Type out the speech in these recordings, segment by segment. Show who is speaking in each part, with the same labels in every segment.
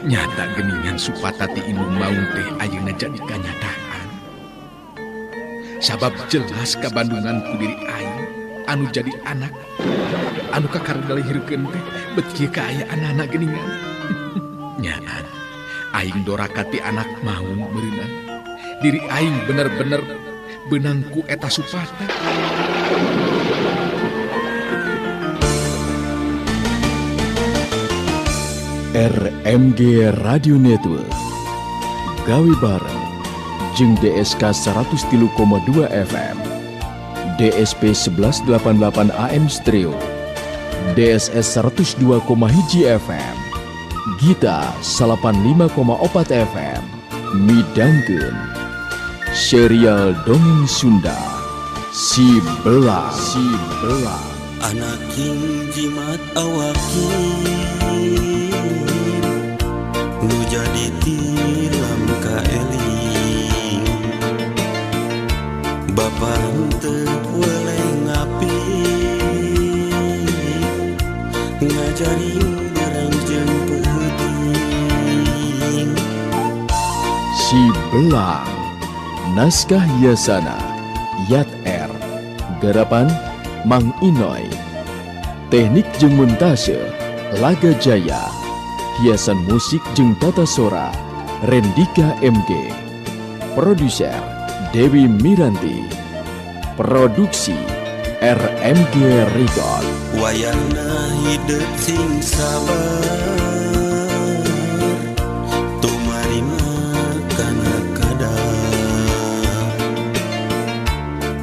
Speaker 1: Nyata geningan supatati ilmu maung teh ayeuna jadi kanyataan. Sabab jelas kabandungan ku diri aing anu jadi anak anu kakarudalihirkeun teh bet kieu kaayaan anak geningan. Nyaan aing dorakati anak maung meureunna. Diri aing bener-bener benangku eta supata.
Speaker 2: RMG Radio Network gawe bareng jeung DSK 103,2 FM, DSP 1188 AM Stereo, DSS 102,1 FM, Gita 85,4 FM, midangkeun serial dongeng Sunda Si Belang.
Speaker 3: Anak king jimat awakin nu jadi tilam ka eling Bapa henteu boleh ngapi ngajarin beranjeng peuting
Speaker 2: Si Belang. Naskah hiasana Yat R. Garapan Mang Inoy. Teknik jeung montase Laga Jaya. Hiasan musik jeung tata sora Rendika MG. Produser Dewi Miranti. Produksi RMG Record.
Speaker 3: wayahna hidup sing sabar tumarima kana kadang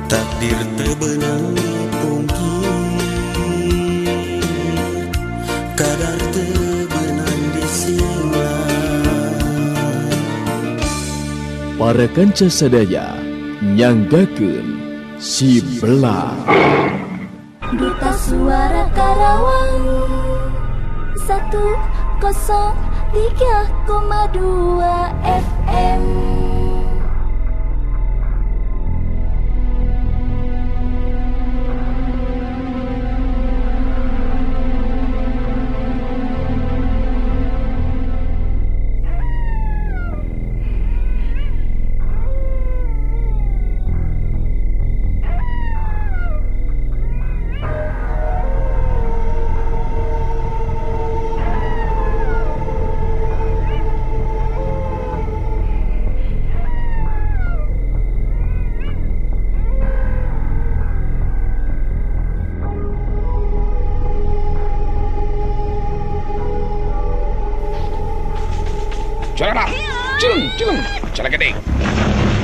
Speaker 3: takdir teu beunang dipungkir kadar teu beunang disinglang.
Speaker 2: Para kanca sadaya nyanggakeun Si Belang.
Speaker 4: Duta Suara Karawang 103,2 FM.
Speaker 1: Celana, cileng, celegedeng.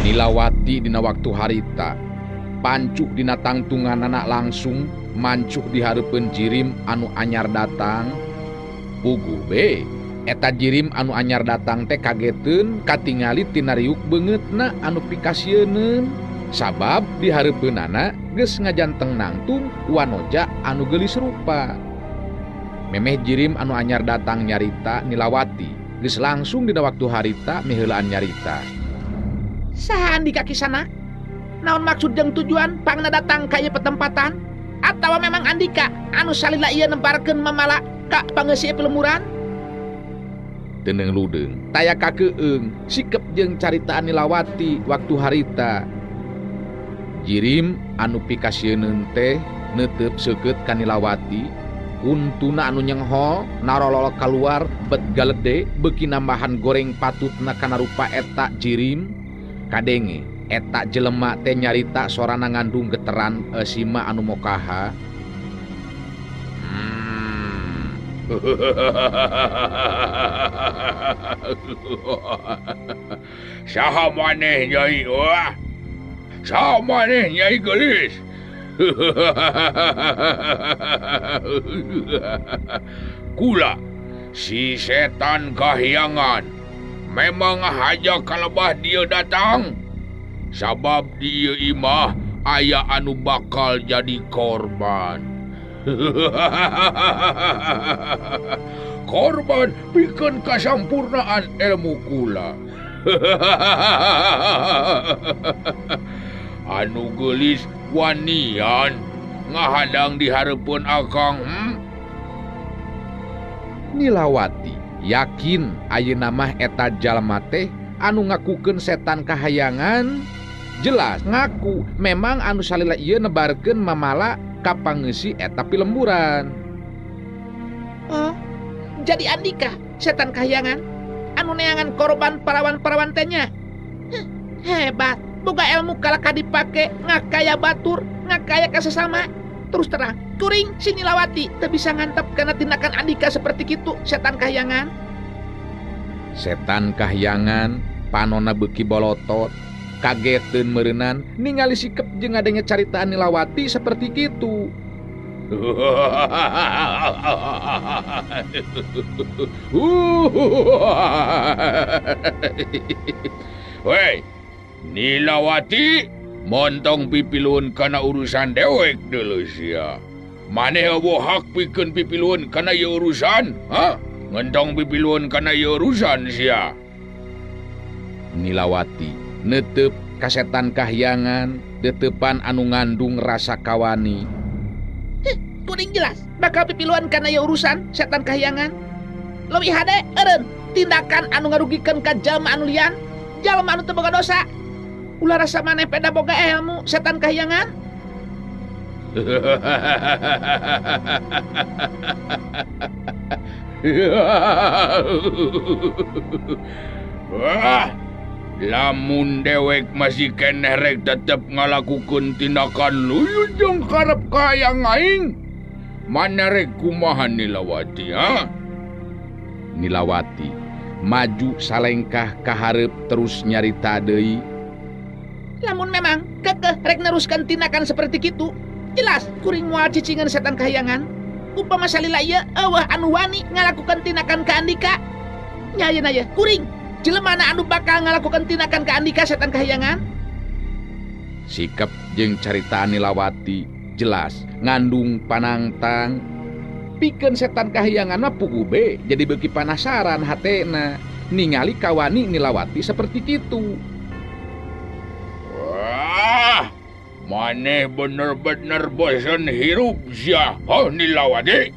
Speaker 1: Nilawati dina waktu harita, pancuk dina tangtungan anak langsung, mancuk di hareupeun jirim anu anyar datang. Pugu be, eta jirim anu anyar datang teh kageteun katingali tina riuk beungeutna anu pikasieun. Sabab di hareupeunana geus ngajanteng nangtung wanoja anu geulis rupa. Memeh jirim anu anyar datang nyarita Nilawati. Geus langsung dina waktu harita miheulaan nyarita. Saha Andika kisana? Naon maksud jeung tujuan pangna datang ka ieu petempatan? Atawa memang Andika anu salila ieu nemparkeun mamala ka pangeusieun pelemuran? Teuneng ludeung, taya kakeueung sikep jeung caritaan Nilawati waktu harita. Jirim anu pikasieun teh neuteub seukeut ka Nilawati. Untuna anu nyenghol narolol keluar bet galede beuki nambahan goreng patutna kana rupa eta jirim. Kadenge eta jelema teh nyarita sorana ngandung geteran sima anu mokaha. Saha maneh Nyai? Wah, saha maneh Nyai geulis? Kula si setan kahyangan memang haja kalebah dia datang sabab dia imah aya anu bakal jadi korban. Korban pikeun kasampurnaan ilmu kula. Anu geulis wanian ngahadang di hareupeun akang. Nilawati Yakin ayeuna mah eta jalma teh anu ngakukeun setan kahayangan? Jelas ngaku memang anu salila ieu nebarkeun mamala ka pangeussi eta pilemburan. Oh, jadi Andika setan kahayangan anu neangan korban parawan-parawan teh nya. Hebat, boga ilmu kalaka dipake ngakaya batur, ngakaya ka sesama. Terus terang, kuring si Nilawati teu bisa ngantep kana tindakan Andika seperti kitu setan kahyangan. Setan kahyangan panonna beuki bolotot, kageteun meureunnan ningali sikep jeung ngadenge caritaan Nilawati seperti kitu.
Speaker 5: Woi, Nilawati, montong pipiluun kana urusan dewek deuleu sia. Maneh eueuh hak pikeun pipiluun kana ieu urusan? Ha? Ngentong pipiluun kana ieu urusan sia.
Speaker 1: Nilawati neuteup ka setan kahyangan deuteupan anu ngandung rasa kawani. Kuring jelas bakal pipiluan kana ieu urusan setan kahyangan. Leuwih hade eureun tindakan anu ngarugikeun ka jalma anu lian, jalma anu teu boga dosa. Ulah rasa maneh peda boga ilmu setan kahyangan.
Speaker 5: Wah, lamun dewek masih keneh rek tetep ngalakukeun tindakan luyu jeung karep kahayang aing, mana rek kumaha Nilawati, ha?
Speaker 1: Nilawati maju salengkah ka hareup terus nyarita deui. Lamun memang kekeh rek neruskan tindakan seperti kitu, jelas kuring moal cicingan setan kahyangan. Upama salila ieu eueuh anu wani ngalakukan tindakan ka Andika. Nya ayeuna ye kuring jelemana anu bakal ngalakukan tindakan ka Andika setan kahyangan. Sikap jeung caritaan Nilawati jelas ngandung panangtang. Pikeun setan kahyangan mah pugube jadi beuki panasaran hatena ningali kawani Nilawati seperti kitu.
Speaker 5: Wah, maneh bener-bener bosen hirup sia, ha Nilawati?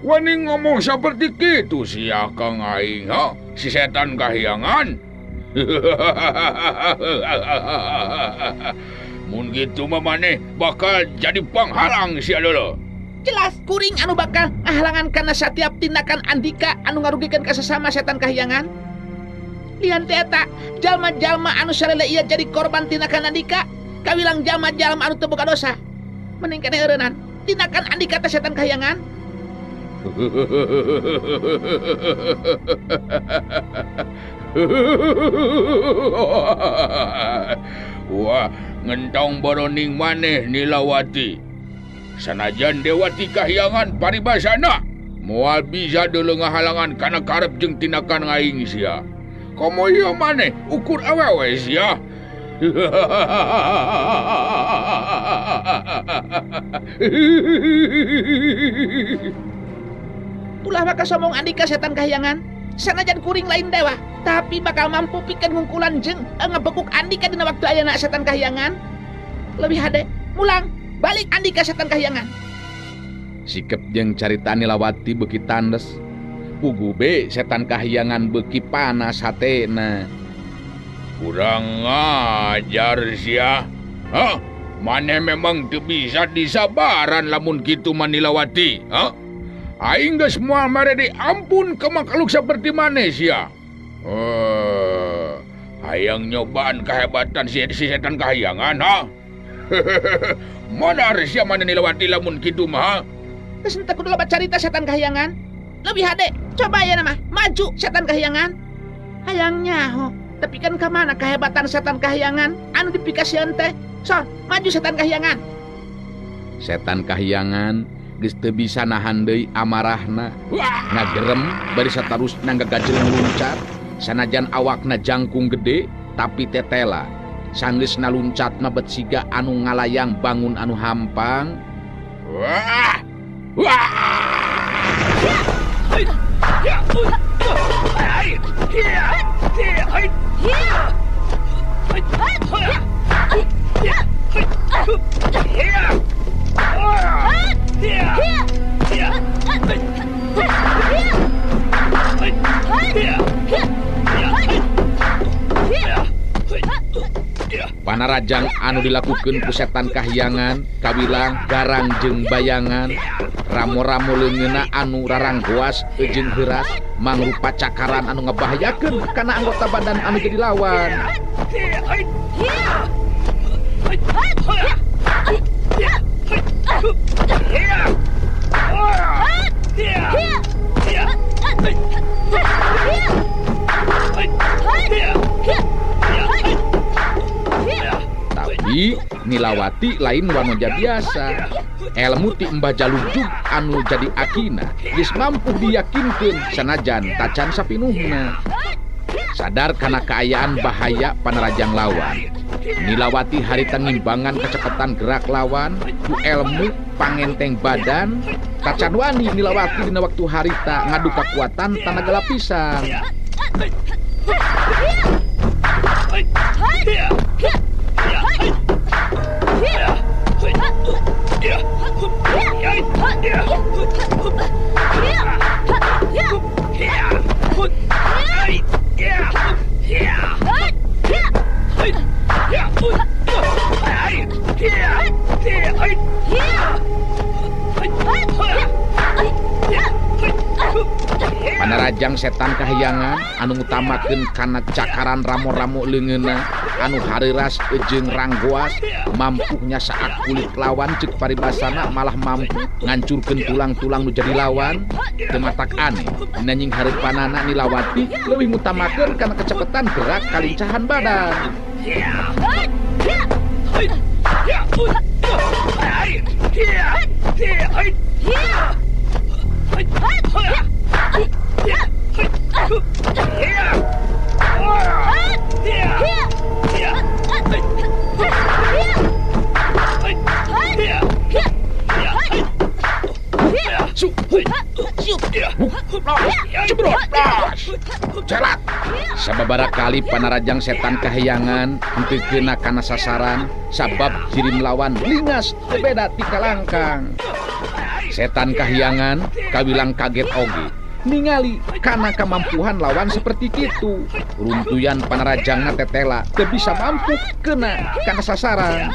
Speaker 5: Wani ngomong seperti kitu sia Kang aing, ha? Si setan kahyangan. Mun kitu mah maneh bakal jadi panghalang sia leuleuk.
Speaker 1: Jelas kuring anu bakal ngahalangan karena setiap tindakan Andika anu ngarugikeun ka sesama setan kahyangan. Lian teh eta jalma-jalma anu salila ieu jadi korban tindakan Andika kawilang jalma-jalma anu teu boga dosa. Mending keneh eureunnan tindakan Andika teh setan kahyangan.
Speaker 5: Wah, ngentong boroning maneh Nilawati. Sanajan Dewati kahyangan paribasana, moal bisa deuleu ngahalangan kana karep jeung tindakan aing sia. Komo ieu maneh ukur awewe sia.
Speaker 1: Ulah bakal somong Andika setan kahyangan. Sanajan kuring lain dewa, tapi bakal mampu pikeun ngungkulan jeung ngebekuk Andika dina waktu ayeuna setan kahyangan. Leuwih hade mulang balik Andika setan kahyangan. Sikep jeung carita Nilawati beuki tandes. Pugube setan kahyangan beuki panas hatena.
Speaker 5: Kurang ngajar sia. Hah? Maneh memang teu bisa disabaran lamun kitu mah Nilawati, ha? Aing geus moal mere diampun ka makluk saperti maneh sia. Hayang nyobaan kehebatan si setan kahyangan, ha? Mana sia maneh Nilawati lamun kitu mah? Geus henteu kudu loba carita setan kahyangan. Leuwih hade coba ayeuna mah maju setan kahyangan. Hayang nyaho, tapi kan ka mana kehebatan setan kahyangan anu dipikasieun teh? Sok, maju setan kahyangan. Setan kahyangan geus teu bisa nahan deui amarahna. Ngagerem bari satarusna ngagajel ngeluncat. Sanajan awakna jangkung gede, tapi tetela. Sanggeus naluncat mah bet siga anu ngalayang bangun anu hampang. Wah! Wah!
Speaker 1: Panarajang anu dilakukan ku setan kahyangan kabilang garang jeung bayangan ramo-ramo leungeunna anu raranggoas jeung heuras mangrupa cakaran anu ngabahayakeun kana anggota badan anu jadi lawan. Tapi Nilawati lain wanoja biasa. Elmu ti Mbah Jalujug anu jadi akina geus mampu diyakinkeun sanajan tacan sapinuhna. Sadar kana kaayaan bahaya panarajang lawan, Nilawati harita ngimbangan kecepatan gerak lawan ku elmu pangenteng badan. Tacan wani Nilawati dina waktu harita ngadu kekuatan tanaga lapisan. Panarajang setan kahyangan anu ngutamakeun kana cakaran ramo-ramo leungeunna anu hareuras jeung ranggoas mampu nyasaak kulit lawan ceuk paribasana malah mampu ngancurkeun tulang-tulang nu jadi lawan. Teu matak aneh nanying hareupanana Nilawati leuwih ngutamakeun kana kecepatan gerak kalincahan badan. Celat. Sababaraha kali panarajang setan kahyangan henteu keuna kana sasaran sabab jirim lawan lingas teu beda ti kalangkang. Setan kahyangan kawilang kaget oge ningali kana kamampuhan lawan seperti kitu. Runtuyan panarajangna tetela teu bisa mampu keuna kana sasaran.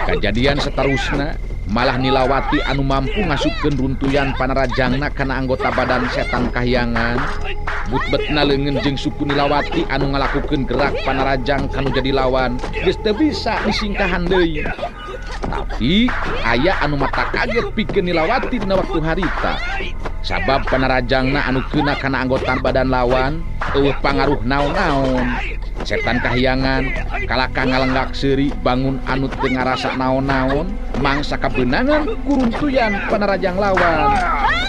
Speaker 1: Kejadian seterusna malah Nilawati anu mampu ngasupkeun runtuyan panarajangna kana anggota badan setan kahyangan. Butbetna leungeun jeung suku Nilawati anu ngalakukeun gerak panarajang kanu jadi lawan geus teu bisa disingkahan deui. Tapi aya anu mata kaget pikeun Nilawati dina waktu harita. Sabab panarajangna anu keuna kana anggota badan lawan eueuh pangaruh naon-naon. Setan kahyangan kalaka ngalenggak seuri bangun anu teu ngarasa naon-naon mangsa kabeunangan kuruntuyan panarajang lawan.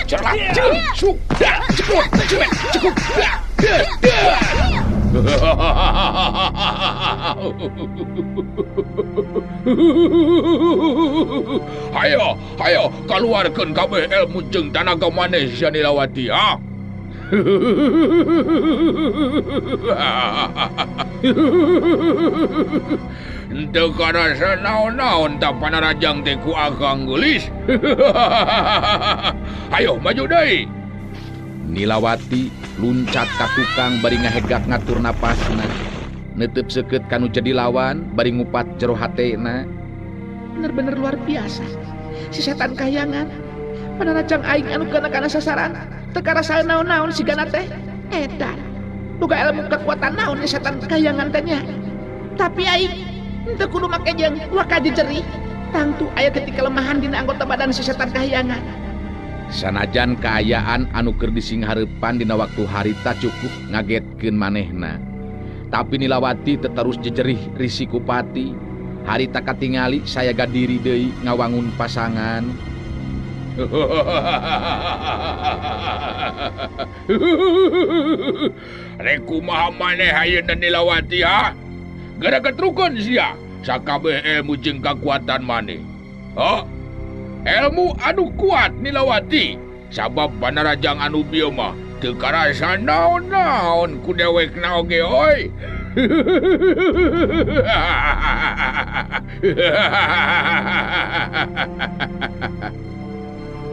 Speaker 1: Celat jeung suk dak cekluk cemet cekuk dak. Hayo keluarkeun kabeh ilmu jeung tanaga maneh sia Nilawati ha. Henteu karasa naon-naon ta panarajang teh ku akang geulis. Hayo maju deui. Nilawati luncat ka tukang bari ngahegak ngatur napasna. Neuteub seukeut kanu jadi lawan bari ngupat jero hatena. Bener-bener luar biasa. Si setan kahyangan panarajang aing anu kana sasaran teu karasa naon-naon sigana teh edan. Boga ilmu kekuatan naon ni setan kahyangan teh nya. Tapi aing henteu kudu make jeung wakaji jerih. Tangtu aya teu kelemahan dina anggota badan si setan kahyangan. Sanajan kaayaan anu keur disinghareupan dina waktu harita cukup ngagetkeun manehna. Tapi Nilawati teu terus jejerih risiko pati. Harita katingali saya gadiri deui ngawangun pasangan. Rek kumaha maneh ayeuna Nilawati ha? Gara ketrukun sia sakabeh ilmu jeung kakuatan maneh. Ha? Ilmu anu kuat Nilawati. Sabab Panarajang anu bieu mah teu karasa naon-naon ku dewekna oge oi.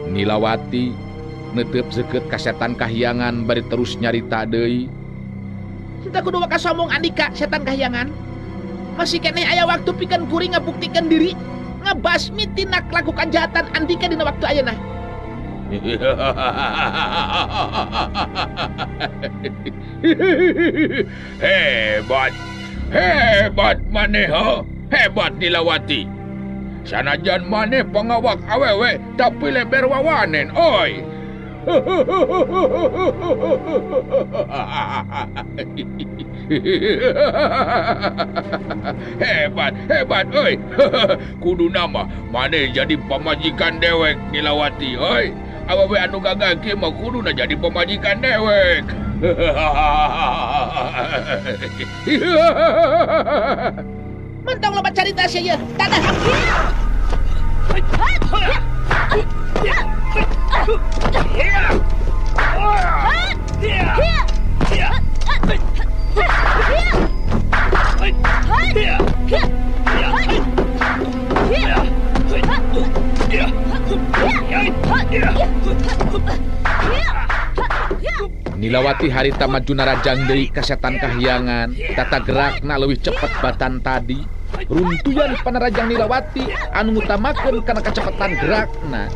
Speaker 1: Nilawati netep seukeut ka setan kahyangan bari terus nyarita deui.
Speaker 5: Kita kudu waka sombong Andika setan kahyangan. Masih keneh aya waktu pikeun kuring ngabuktikeun diri, ngabasmi tina lakukan kejahatan Andika dina waktu ayeuna. Hebat maneh ha. Hebat Nilawati. Sanajan maneh pangawak awewe tapi leber wawanen oi. Hebat oi. Kudu nama maneh jadi pamajikan dewek Nilawati oi. Awewe anu gagaki mah kuduna jadi pamajikan dewek. Mentong loba carita sia ieu. Tadah. Nilawati harita maju narajang deui ka setan kahyangan. Tata gerakna leuwih cepet batan tadi. Runtuyan Panarajang Nilawati anu ngutamakeun kana kacepetan gerakna.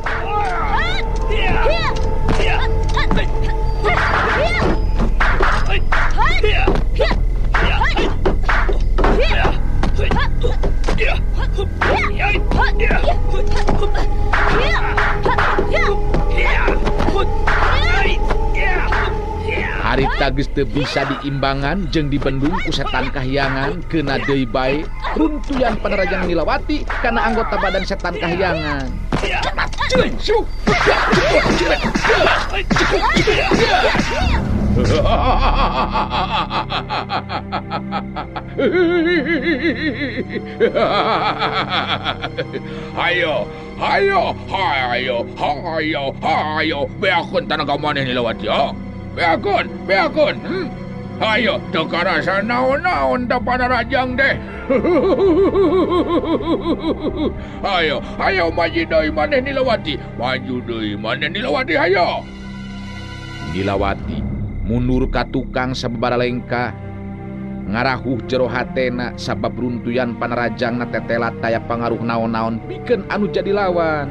Speaker 5: Harita geus teu bisa diimbangan jeung dibendung ku setan kahyangan keuna deui bae runtuyan Panarajang Nilawati kana anggota badan setan kahyangan. Hayo, beakeun tanaga maneh Nilawati ha. Beakun. Hayo, teu karasa naon-naon da Panarajang deh. Hayo maju deui maneh Nilawati. Hayo. Nilawati mundur ka tukang sababaraha lengkah. Ngarahuh jero hatena sabab runtuyan Panarajangna tetelat taya pangaruh naon-naon pikeun anu jadi lawan.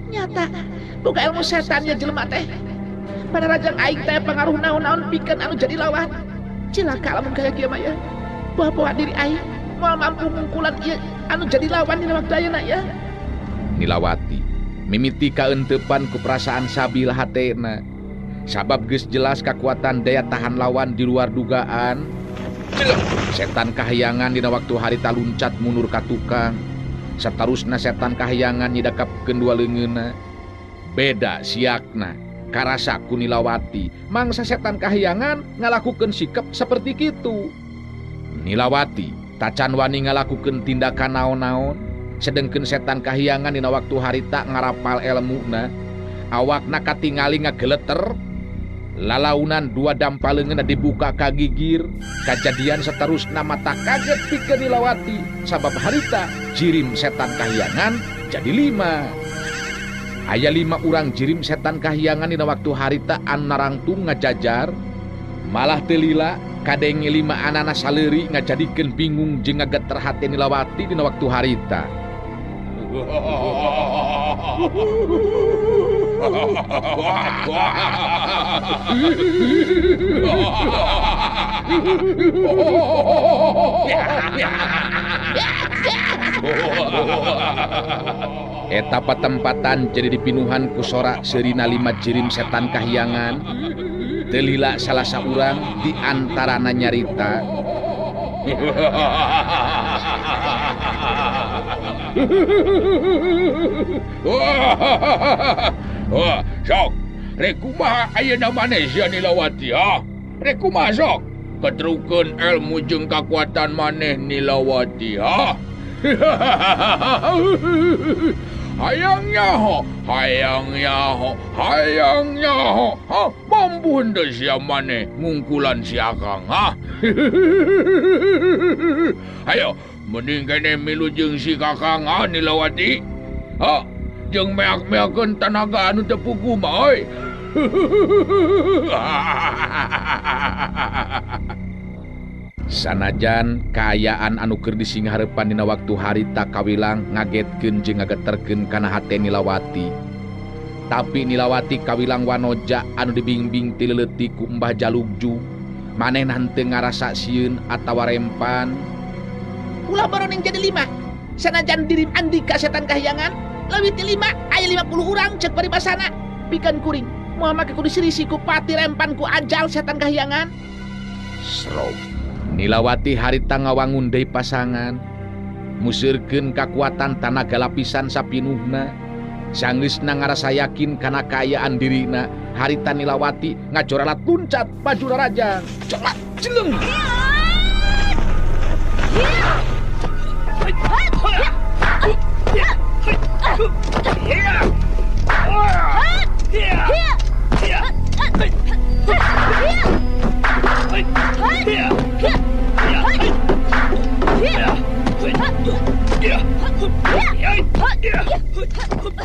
Speaker 5: Nyata boga ilmu setan ya jelema teh. Panarajang aing teh pangaruh naon-naon pikeun anu jadi lawan. Cilaka lamun kaya kieu mah ya. Bawa diri aing moal mampu mungkulan ieu anu jadi lawan dina waktu ayeuna ya. Nilawati mimiti kaentepan ku perasaan sabil hatena. Sabab geus jelas kekuatan daya tahan lawan di luar dugaan. Setan kahyangan dina waktu harita luncat mundur ka tukang. Satarusna setan kahyangan nyidakapkeun dua leungeunna. Beda siakna karasa ku Nilawati mangsa setan kahyangan ngalakukeun sikap seperti kitu. Nilawati tacan wani ngalakukeun tindakan naon-naon, sedengkeun setan kahyangan dina waktu harita ngarapal elmuna. Awakna katingali ngageleter. Lalaunan dua dampaleungeunna dibuka ka gigir. Kajadian saterusna mata kaget pikeun Nilawati sabab harita jirim setan kahyangan jadi 5. Aya 5 urang jirim setan kahyangan dina waktu harita anu narangtung ngajajar. Malah teu lila kadenge 5 anana saleuri ngajadikeun bingung jeung ngageter hate Nilawati dina waktu harita. Eta patempatan jadi dipinuhan ku sorak seurina 5 jirim setan kahyangan. Teu lila salah saurang di antarana nyarita. Sok, rek kumaha ayeuna maneh sia Nilawati ha? Rek kumaha sok? Ketrukeun ilmu jeung kakuatan maneh Nilawati ha?
Speaker 1: hayangnya ho. Bambun dah siamane ngungkulan si Akang, ha? Ayo, mending kene milu jeung si Kakang, ha, Nilawati? Ha? Jeung meak-meakeun tanaga anu teu puguh mah, oi. Sanajan kaayaan anu keur disingharepan dina waktu harita kawilang ngagetkeun jeung ngageterkeun kana hate Nilawati. Tapi Nilawati kawilang wanoja anu dibimbing ti leuleutik ku Mbah Jalugju, manehna henteu ngarasa sieun atawa rempan.
Speaker 5: Ulah baron yang jadi 5. Sanajan diri Andika setan kahyangan, leuwih ti 5 aya 50 urang cek paribasana. Pikeun kuring moal make kudu sirisi ku pati rempan ku ajal setan kahyangan.
Speaker 1: Srog. Nilawati harita ngawangun deui pasangan, museurkeun kakuatan tanaga lapisan sapinuhna. Sanggeusna ngarasa yakin kana kaayaan dirina, harita Nilawati ngajoralat luncat maju rarajang. Colat jeleng.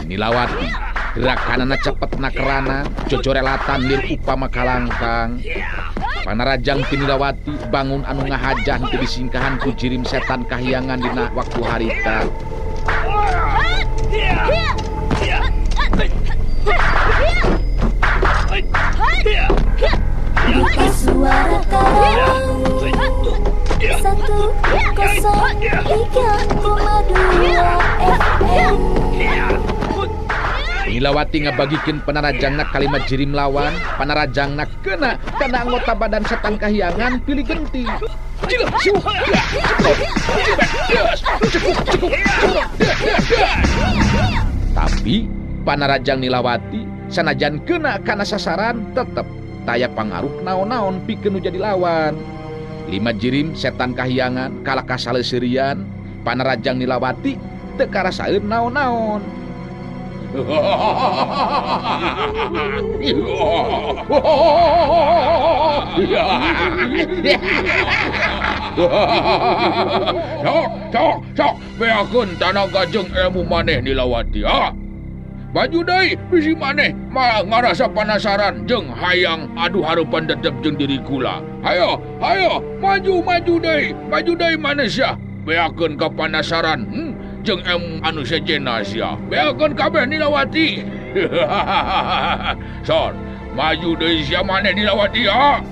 Speaker 1: Nilawati gerakanana cepet nakerana jojorelatan lir upama kalangkang. Panarajang ti Nilawati bangun anu ngahajah teu disingkahan ku jirim setan kahyangan dina waktu harita.
Speaker 4: Duta Suara Karawang 103,2 FM.
Speaker 1: Nilawati ngabagikeun panarajangna kalimat jirim lawan, panarajangna kena kana anggota badan setan kahyangan pilih genti. Tapi panarajang Nilawati sanajan kena kana sasaran tetep taya pangaruh naon-naon pikeun nu jadi lawan. 5 jirim setan kahyangan kalah kasaleuseureun, panarajang Nilawati teu karasaeun naon-naon. Sok, beakeun tanaga jeung ilmu maneh Nilawati, ha? Maju deui bisi maneh ngarasa panasaran jeung hayang adu hareupan tetep jeung diri kula. Hayo, maju deui maneh sia. Beakeun kapanasaran, jeung anu sejena sia. Beakeun kabeh Nilawati. Son, maju deui sia maneh Nilawati, ha?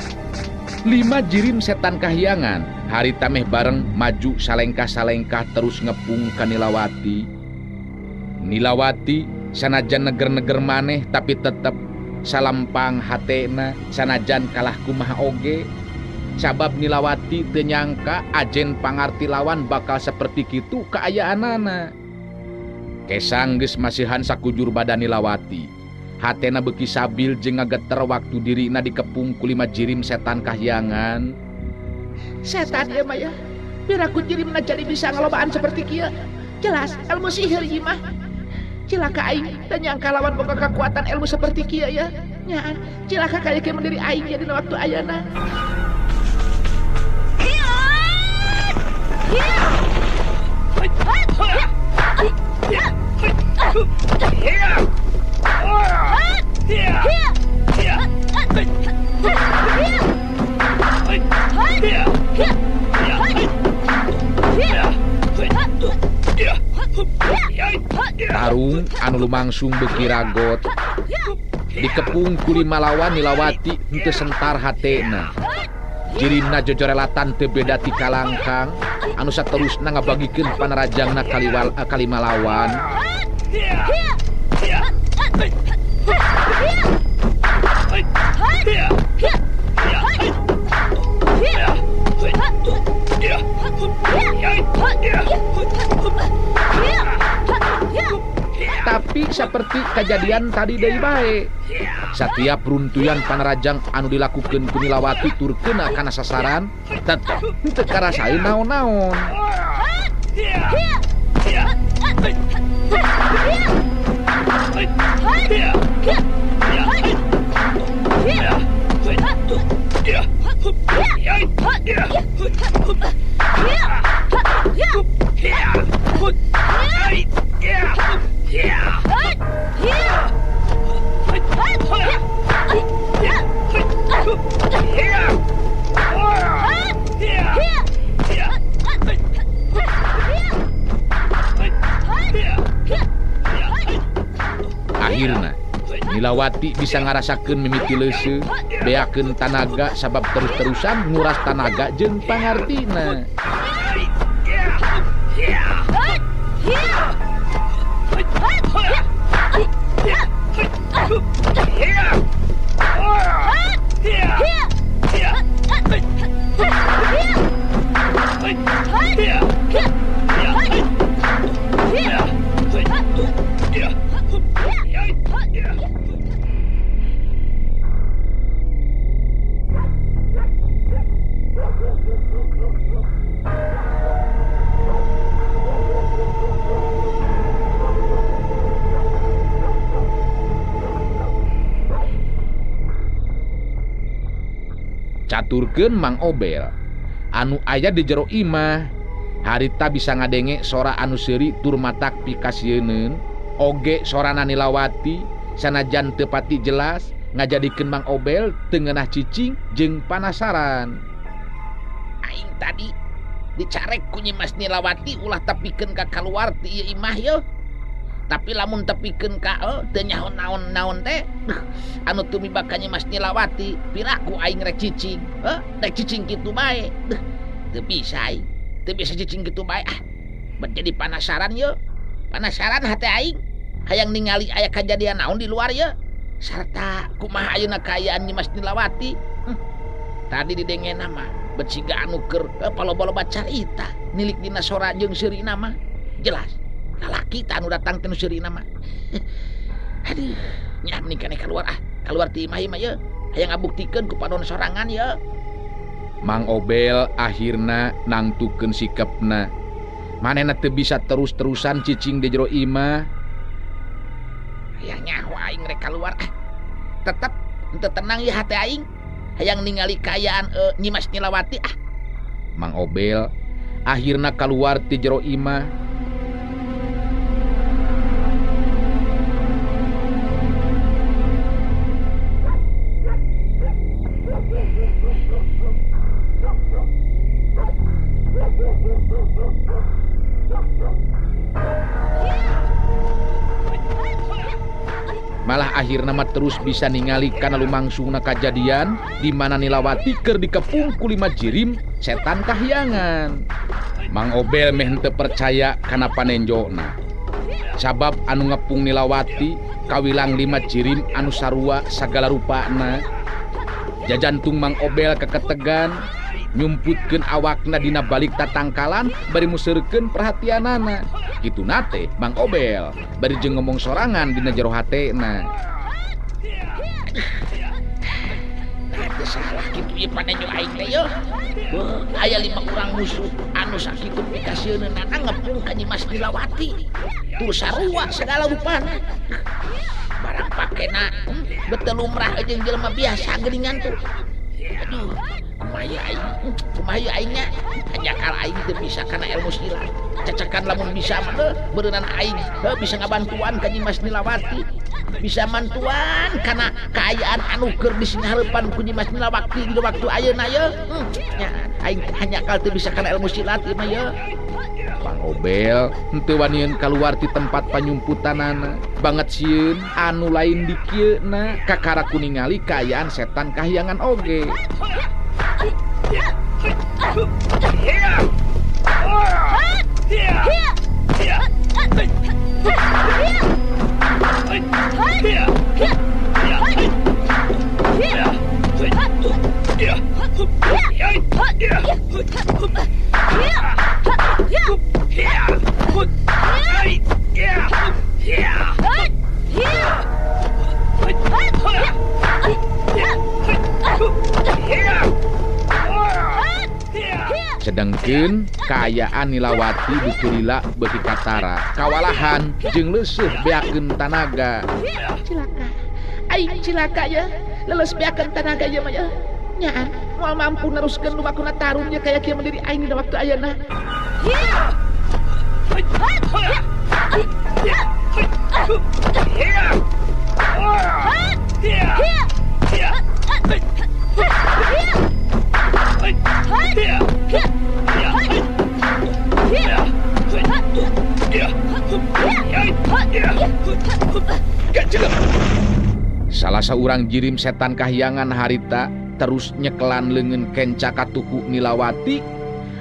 Speaker 1: 5 jirim setan kahyangan harita meh bareng maju salengkah-salengkah terus ngepung ka Nilawati. Nilawati sanajan neger-neger maneh tapi tetep salampang hatena sanajan kalah kumaha oge. Sabab Nilawati teu nyangka ajen pangarti lawan bakal saperti kitu kaayaanana. Kesang geus masihan sakujur badan Nilawati. Hatena beuki sabil jeung ngageter waktu dirina dikepung ku 5 jirim setan kahyangan.
Speaker 5: Setan ieu mah ya. Biar aku jirimna jadi bisa ngalobaan seperti kieu. Jelas ilmu sihir ieu mah. Cilaka aing teu nyangka lawan boga kekuatan ilmu seperti kieu ya. Nyaan, cilaka kaya kieu mendiri aing ya dina waktu ayeuna.
Speaker 1: Tarung anu lumangsung beuki ragot dikepung ku 5 lawan Nilawati henteu sentar hatena. Jirimna jojorelatan teu beda ti kalangkang anu saterusna ngabagikeun panarajangna kalima lawan. Tapi seperti kejadian tadi deui bae. Satiap runtuyan panarajang anu dilakukeun ku Nilawati tur keuna kana sasaran tetep teu karasaeun naon-naon. Akhirna Nilawati bisa ngarasakeun mimiti leuseuh, beakeun tanaga sabab terus-terusan nguras tanaga jeung pangartina. Caturkeun Mang Obel, anu aya di jero imah harita bisa ngadenge sora anu seuri tur matak pikasieun, oge sorana Nilawati sanajan teu pati jelas ngajadikeun Mang Obel teu ngeunah cicing jeung panasaran.
Speaker 5: Aing tadi dicarek ku Nyi Mas Nilawati ulah tepikeun ka kaluar ti ieu imah yeuh. Tapi lamun tepikeun ka teu nyaho naon-naon teh anu tumiba ka Nyi Mas Nilawati piraku aing rek cicing. Rek cicing kitu bae. Teu bisa aing. Teu bisa cicing kitu bae. Menjadi penasaran yeuh. Penasaran hate aing. Hayang ningali aya kajadian naon di luar yeuh. Sarta kumaha ayeuna kaayaan Nyi Mas Nilawati. Tadi didengena mah bet siga anu keur paloba-loba carita nilik dina sora jeung seurina mah jelas lalaki anu datang teh nu seurina mah. Aduh, nya mending keneh keluar keluar ti imah yeuh. Hayang ngabuktikeun ku padon sorangan yeuh.
Speaker 1: Mang Obel akhirna nangtukeun sikepna. Manehna teu bisa terus-terusan cicing di jero imah.
Speaker 5: Hayang nyaho aing rek keluar tetep henteu tenang ieu hate aing. Hayang ningali kaayaan Nyi Mas Nilawati
Speaker 1: Mang Obel akhirna keluar ti jero imah. Malah akhirna mah terus bisa ningali kana lumangsungna kajadian di mana Nilawati keur dikepung ku 5 jirim setan kahyangan. Mang Obel meh henteu percaya kana panenjona. Sabab anu ngepung Nilawati kawilang 5 jirim anu sarua sagala rupana. Jajantung Mang Obel keketegan, nyumputkeun awakna dina balik tatangkalan bari museurekeun perhatianana. Kitu nate Mang Obel bari jeung ngomong sorangan dina jero hatena.
Speaker 5: Teu salah kitu ieu panenjo aing teh yeuh. Aya 5 urang musuh anu sakitu pikasieunna ngepung ka Nyi Mas Nilawati. Tur sarua segala rupana. Barang pakena betul lumrah jeung jelema biasa geuningan tuh. Aduh, kumaha aingnya hanya kal aing teu bisa kana ilmu silat. Cacakan lamun bisa mah beureunan aing bisa ngabantuan ka Nyi Mas Nilawati. Bisa mantuan kana kaayaan anu keur disinahareupan ku Nyi Mas Nilawati di waktu ayeuna yeuh. Nya aing hanya kal teu bisa kana ilmu silat ieu mah yeuh.
Speaker 1: Mang Obel henteu wanian kaluar ti tempat panyumputanana. Banget sieun anu lain di kieuna kakara kuningali kaayaan setan kahyangan oge. Sedengkeun kaayaan Nilawati dipilila beuki Katara kawalahan jeung leuseuh beakeun tanaga.
Speaker 5: Cilaka. Aing cilaka ya. Leles beakeun tanaga ya mah ya. Nyaan, moal mampu neruskeun lumakuna tarung nya kaya kieu mandiri aing dina waktu ayeuna.
Speaker 1: Salah seorang jirim setan kahyangan harita terus nyekelan leungeun kenca katuku Nilawati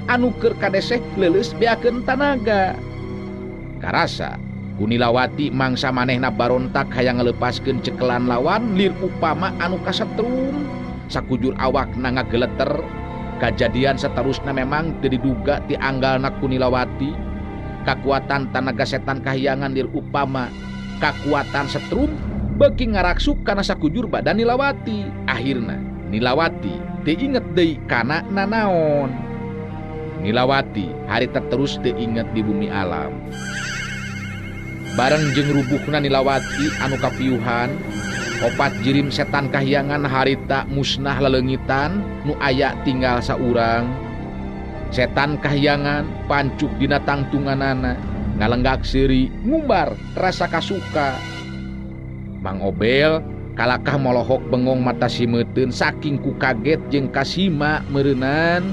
Speaker 1: anu keur kadeseh leuleus beakeun tanaga. Karasa ku Nilawati mangsa manehna barontak hayang ngaleupaskeun cekelan lawan lir upama anu kasetrum sakujur awakna ngageleter. Kajadian saterusna memang teu diduga ti anggalna ku Nilawati. Kakuatan tanaga setan kahyangan lir upama kakuatan setrum beuki ngaraksuk kana sakujur badan Nilawati. Akhirna Nilawati teu inget deui kana nanaon. Nilawati harita terus teu inget di bumi alam. Bareng jeung rubuhna Nilawati anu kapiuhan, opat jirim setan kahyangan harita musnah leleungitan nu aya tinggal saurang. Setan kahyangan pancuk dina tangtunganana ngalenggak seuri ngumbar rasa kasuka. Mang Obel kalakah molohok bengong mata simeuteun saking ku kaget jeung kasima meureunan.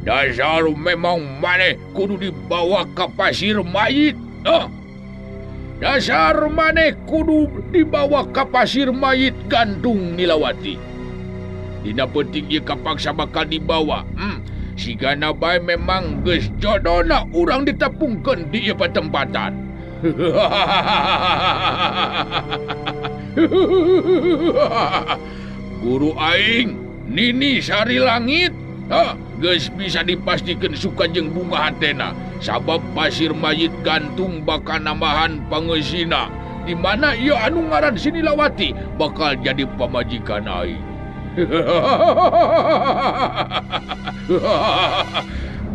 Speaker 1: Dasar memang maneh kudu dibawa ka pasir mayit. Dasar maneh kudu dibawa ka pasir mayit gantung Nilawati. Dina penting ieu kapaksa bakal dibawa. Sigana bae memang geus jodona urang ditepungkeun di ieu patempatan. Guru aing Nini Sari Langit geus bisa dipastikeun suka jeung bunga hatena sabab pasir mayit gantung bakal nambahan pangeusina di mana ieu anu ngaran si Nilawati bakal jadi pamajikan aing.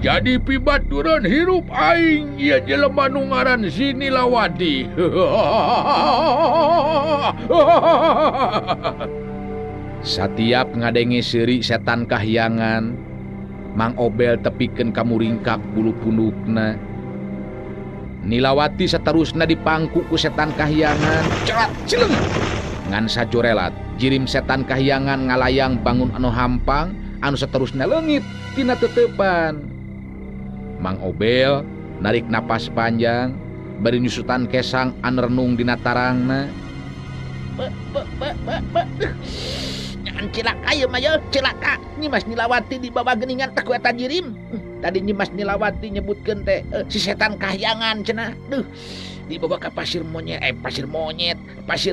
Speaker 1: Jadi pibaturan hirup aing ieu jelema nu ngaran si Nilawati. Satiap ngadenge seuri setan kahyangan, Mang Obel tepikeun ka muringkak bulu pundukna. Nilawati saterusna dipangku ku setan kahyangan. Cerat cileng. Ngan sajorelat jirim setan kahyangan ngalayang bangun anu hampang anu saterusna leungit tina teutepan. Mang Obel narik napas panjang bari nyusutan kesang anu renung dina tarangna.
Speaker 5: Cilaka ya mah ya, cilaka. Nyimas Nilawati dibawa geuningan tak ku eta jirim. Tadi Nyimas Nilawati nyebutkeun teh si setan kahyangan cenah. Duh, dibawa ka pasir monyet, pasir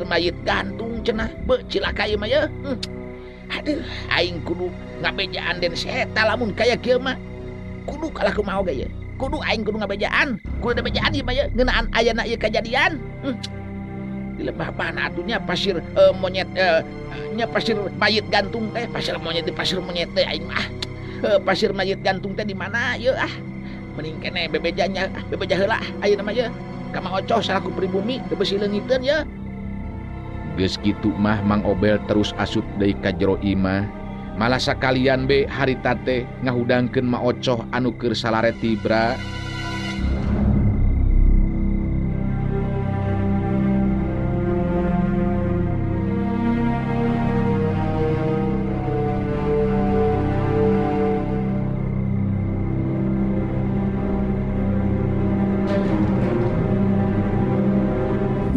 Speaker 5: mayit gantung cenah. Beuh, cilaka ya mah ya. Aduh, aing kudu ngabejaan den seta lamun kaya kieu mah. Kudu kalah kumaha oge ya. Kudu aing kudu ngabejaan. Kudu ngabejaan ieu mah ya ngeunaan ayeuna ieu kajadian. Di lembah mana atunya pasir monyet nya pasir mayit gantung teh pasir monyet teh aing mah pasir mayit gantung teh di mana ye mending kene bebejanya bebeja heula ayeuna mah ye ka Mang Ocoh salaku pribumi teu beusi leungiteun ye.
Speaker 1: Geus kitu mah Mang Obel terus asup deui ka jero imah. Malah sakalian be harita teh ngahudangkeun Mang Ocoh anu keur salare tibra.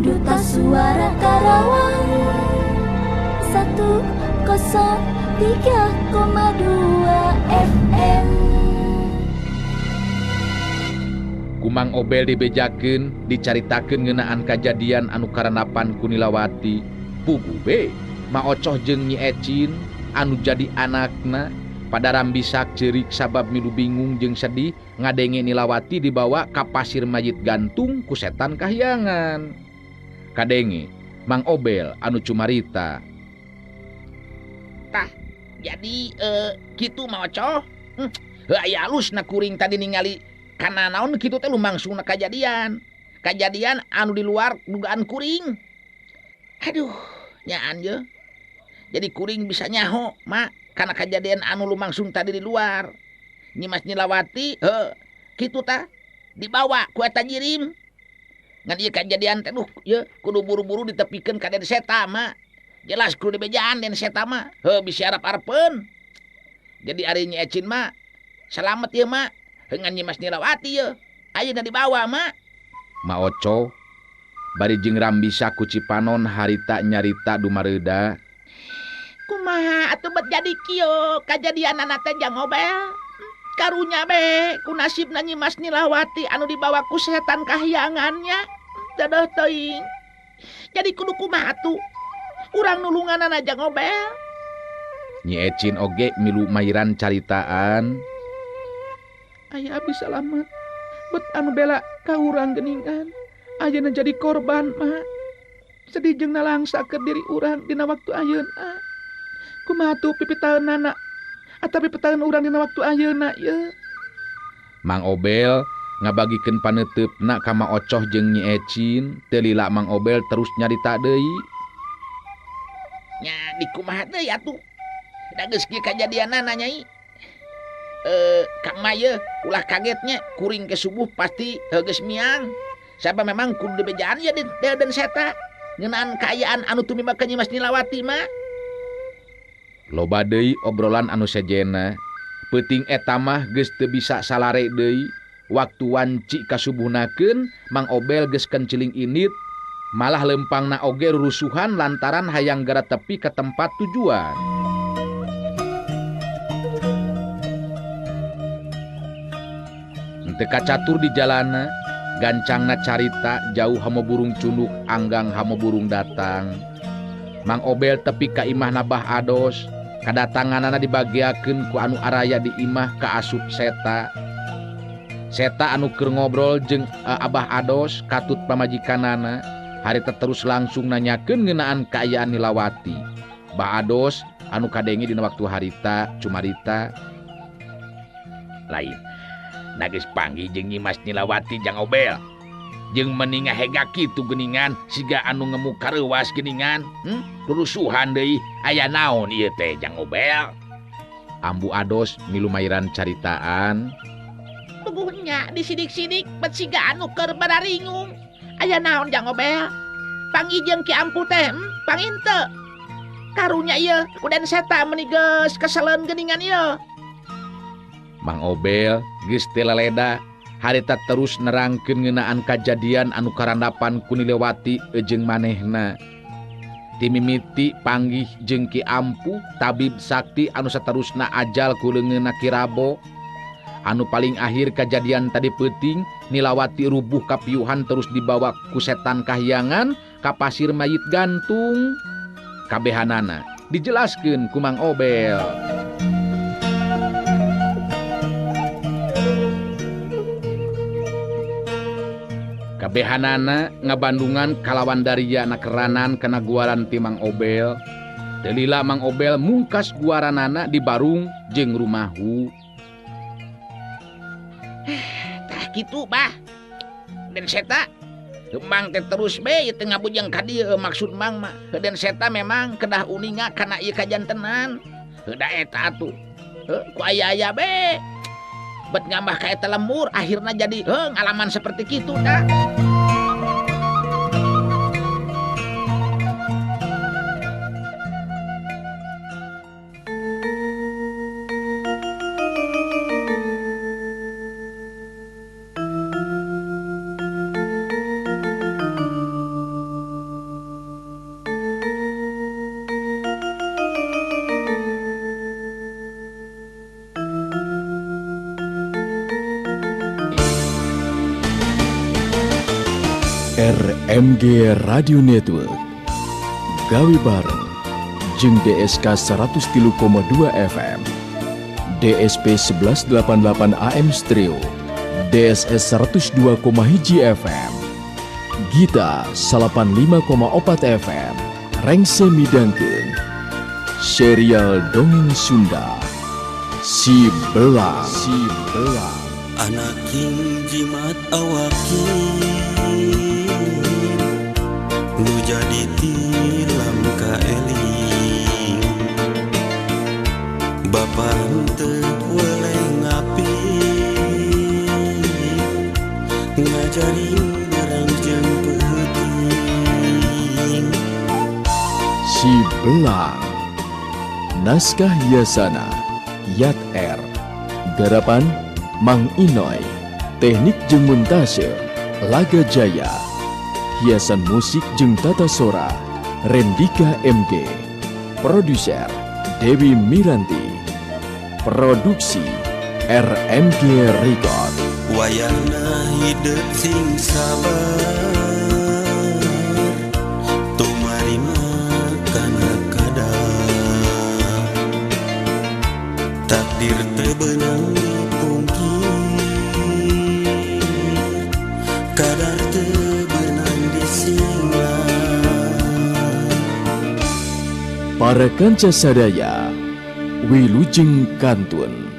Speaker 4: Duta Suara Karawang 103,2 FM.
Speaker 1: Kumang Obel dibejakeun dicaritakeun ngeunaan kajadian anu karanapan ku Nilawati. Pugu be Mang Ocoh jeung Nyi Ecin anu jadi anakna Pada rambisak cerik sabab milu bingung jeung sedih ngadenge Nilawati dibawa ka pasir mayit gantung ku setan kahyangan. Kadenge Mang Obel anu cumarita.
Speaker 5: Tah, jadi kitu mah Ocoh. Aya alusna kuring tadi ningali kana naon kitu teh lumangsungna kajadian. Kajadian anu di luar dugaan kuring. Aduh, nyaan je. Jadi kuring bisa nyaho, Mak. Karena kejadian anu lumangsung tadi di luar. Nyimas Nilawati, kitu tah dibawa ku eta jirim. Ngan ieu kejadian teh kudu buru-buru ditepikeun ka Den Seta mah. Jelas kudu dibejaan Den Seta mah. Bisa arep-arepeun. Jadi ari Nyi Ecin mah selamat ieu mah. Ngan Nyimas Nilawati ieu ayeuna dibawa mah.
Speaker 1: Ma Oco bari jeung Rambisa ku Cipanon harita nyarita dumareuda.
Speaker 5: Kumaha atuh bet jadi kieu kajadian anak teh Jang Obel. Karunya be ku nasibna Nyimas Nilawati anu dibawa ku setan kahyangannya. Dadah teuing. Jadi kudu kumaha atuh? Urang nulunganana Jang Obel.
Speaker 1: Nyi Ecin oge milu mairan caritaan.
Speaker 5: Aya abdi salamet. Bet anu bela ka urang geuningan. Ayeuna jadi korban mah. Sedih jeung nalangsakeun diri urang dina waktu ayeuna. Kumaha tuh pipitaeunana atapi pipitaeun urang dina waktu ayeuna ye.
Speaker 1: Mang Obel ngabagikeun paneuteup-na ka Ma Ocoh jeung Nyi Ecin. Teu lila Mang Obel terus nyarita deui.
Speaker 5: Nya dikumaha deui atuh? Da geus kieu kajadianana Nyai. Kang Maya ulah kagetnya kuring ke subuh pasti geus miang. Sabab memang kudu dibejaan ya Den Seta ngeunaan kaayaan anu tumiba ka Nyimas Nilawati mah.
Speaker 1: Loba deui obrolan anu sejena. Peuting eta mah geus teu bisa salare deui. Waktu wanci kasubuhnakeun Mang Obel geus kenciling init, malah lempangna oge rurusuhan lantaran hayang gara tepi ke tempat tujuan. Henteu kacatur di jalana, gancangna carita jauh hamo burung cunduk anggang hamo burung datang. Mang Obel tepi ka imah Nabah Ados. Kadatanganana dibagiakeun ku anu araya di imah ka asup Seta. Seta anu keur ngobrol jeung Abah Ados katut pamajikanana harita terus langsung nanyakeun ngeunaan kaayaan Nilawati. Bah Ados anu kadenge dina waktu harita cumarita. Lain. Nagis panggih jeung Nyimas Nilawati Jang Obel. Jeung meninga hega kitu geuningan siga anu ngemu kareuwas geuningan. Rurusuhan deui aya naon ieu teh Jang Obel? Ambu Ados milu mairan caritaan.
Speaker 5: Tuguhnya disidik-sidik bet siga anu keur bararingung. Aya naon Jang Obel? Panggih jeung Ki Ampu teh, pangin teu? Karunya ieu ku Den Seta meuni geus keseleun geuningan ieu.
Speaker 1: Mang Obel geus teu laleda. Harita terus nerangkeun ngeunaan kajadian anu karandapan ku Nilawati jeung manehna. Ti mimiti panggih jeung Ki Ampu tabib sakti anu saterusna ajal ku leungeunna Ki Rabo. Anu paling akhir kajadian tadi peuting Nilawati rubuh kapiuhan terus dibawa ku setan kahyangan ka pasir mayit gantung. Kabehanana dijelaskeun ku Mang Obel. Kabehanana ngabandungan kalawan daria nakeranan kana guaran ti Mang Obel. Teu lila Mang Obel mungkas guaranana di barung jeung rumahu.
Speaker 5: Tah kitu bah. Den Seta Mang teh terus be ieu teh ngabujang ka dieu maksud Mang mah. Den Seta memang kedah uninga kana ieu kajantenan. Da eta atuh. Ku aya-aya be. Bet ngambah ka eta lembur akhirna jadi ngalaman seperti kitu dah.
Speaker 2: RMG Radio Network gawe bareng jeung DSK 103,2 FM DSP 1188 AM Stereo, DSS 102,1 FM, Gita 85,4 FM, Rengse midangkeun serial dongeng Sunda, Si Belang.
Speaker 3: Anak king jimat awakin nu jadi tilam ka eling Bapa henteu weleh ngapi ngajari urang jeung peuting
Speaker 2: Si Belang. Naskah hiasana Yat R. Garapan Mang Inoy. Teknik jeung montase Laga Jaya. Hiasan musik jeung tata sora Rendika MG. Produser Dewi Miranti. Produksi RMG Record.
Speaker 3: wayahna hidup sing sabar tumarima kana kadang takdir teu beunang dipungkir kadar teu beunang disinglang
Speaker 2: Para kanca sadaya Wilujeng Kantun.